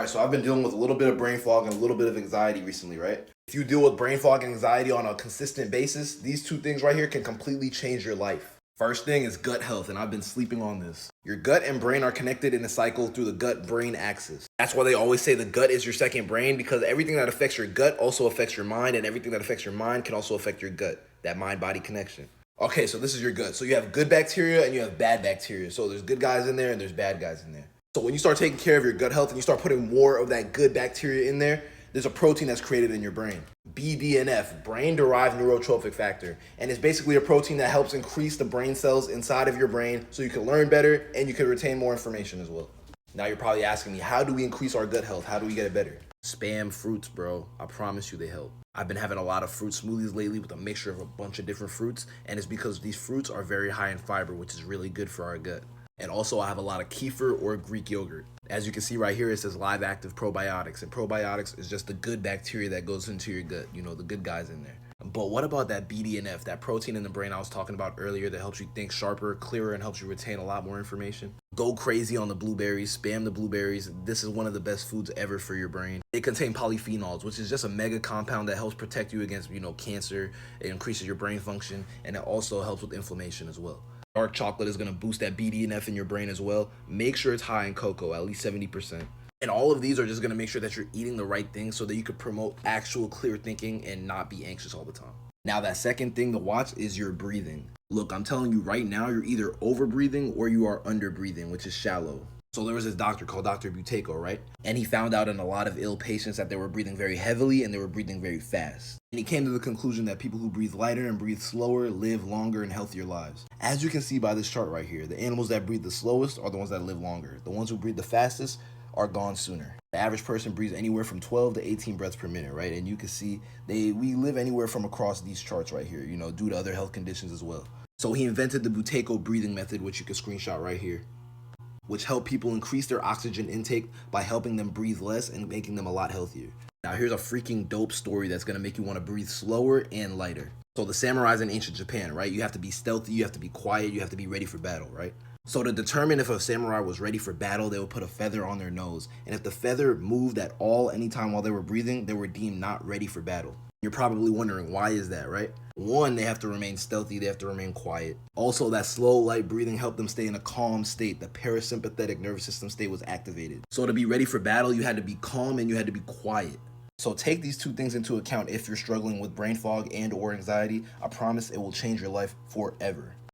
right, so I've been dealing with a little bit of brain fog and a little bit of anxiety recently, right? If you deal with brain fog and anxiety on a consistent basis, these two things right here can completely change your life. First thing is gut health, and I've been sleeping on this. Your gut and brain are connected in a cycle through the gut-brain axis. That's why they always say the gut is your second brain, because everything that affects your gut also affects your mind, and everything that affects your mind can also affect your gut, that mind-body connection. Okay, so this is your gut. So you have good bacteria and you have bad bacteria. So there's good guys in there and there's bad guys in there. So when you start taking care of your gut health and you start putting more of that good bacteria in there, there's a protein that's created in your brain. BDNF, brain-derived neurotrophic factor. And it's basically a protein that helps increase the brain cells inside of your brain so you can learn better and you can retain more information as well. Now you're probably asking me, how do we increase our gut health? How do we get it better? Spam fruits, bro. I promise you they help. I've been having a lot of fruit smoothies lately with a mixture of a bunch of different fruits, and it's because these fruits are very high in fiber, which is really good for our gut. And also I have a lot of kefir or Greek yogurt. As you can see right here, it says live active probiotics, and probiotics is just the good bacteria that goes into your gut, you know, the good guys in there. But what about that BDNF, that protein in the brain I was talking about earlier that helps you think sharper, clearer, and helps you retain a lot more information? Go crazy on the blueberries, spam the blueberries. This is one of the best foods ever for your brain. They contain polyphenols, which is just a mega compound that helps protect you against, cancer. It increases your brain function, and it also helps with inflammation as well. Dark chocolate is going to boost that BDNF in your brain as well. Make sure it's high in cocoa, at least 70%. And all of these are just going to make sure that you're eating the right things so that you could promote actual clear thinking and not be anxious all the time. Now, that second thing to watch is your breathing. Look, I'm telling you right now, you're either over breathing or you are under breathing, which is shallow. So there was this doctor called Dr. Buteyko, right? And he found out in a lot of ill patients that they were breathing very heavily and they were breathing very fast. And he came to the conclusion that people who breathe lighter and breathe slower live longer and healthier lives. As you can see by this chart right here, the animals that breathe the slowest are the ones that live longer. The ones who breathe the fastest are gone sooner. The average person breathes anywhere from 12 to 18 breaths per minute, right? And you can see we live anywhere from across these charts right here, due to other health conditions as well. So he invented the Buteyko breathing method, which you can screenshot right here, which help people increase their oxygen intake by helping them breathe less and making them a lot healthier. Now here's a freaking dope story that's gonna make you wanna breathe slower and lighter. So the samurais in ancient Japan, right? You have to be stealthy, you have to be quiet, you have to be ready for battle, right? So to determine if a samurai was ready for battle, they would put a feather on their nose. And if the feather moved at all anytime while they were breathing, they were deemed not ready for battle. You're probably wondering, why is that, right? One, they have to remain stealthy, they have to remain quiet. Also, that slow, light breathing helped them stay in a calm state. The parasympathetic nervous system state was activated. So to be ready for battle, you had to be calm and you had to be quiet. So take these two things into account if you're struggling with brain fog and or anxiety. I promise it will change your life forever.